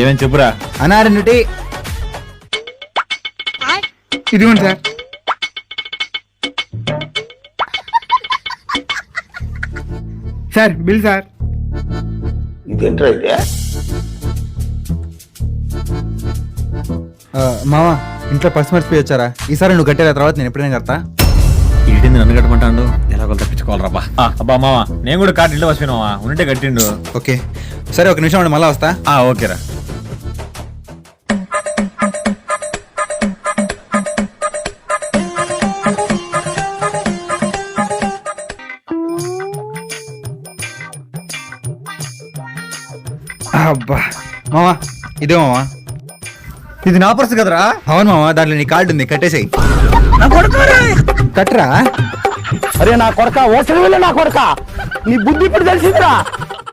ఏమేం చెప్పురా. అన్నా 2 టీ. ఇదిగోండి సార్. Sir bill sir. మావా ఇంట్లో పర్స్ మర్చిపోయి వచ్చారా? ఈసారి నువ్వు కట్టేలా తర్వాత నేను ఎప్పుడైనా కడతా. ఈడింది నన్ను కట్టమంటాడు, ఎలాగో తప్పించుకోవాలి రాబా. అబ్బా మావా, నేను కూడా కార్డు ఇంట్లో మర్చిపోయినావా, ఉంటే కట్టిండు. ఓకే సరే, 1 నిమిషం ఉండి మళ్ళీ వస్తా. ఓకేరా. అబ్బా మావా, ఇదే మావా. ఇది నా పర్సు కదరా? అవును మావా, దాంట్లో నీ కార్డు ఉంది, కట్టేసేయి. కట్టరా. అరే నా కొడక, ఓసలి వెళ్ళ నా కొడక, నీ బుద్ధి ఇప్పుడు తెలిసిందిరా.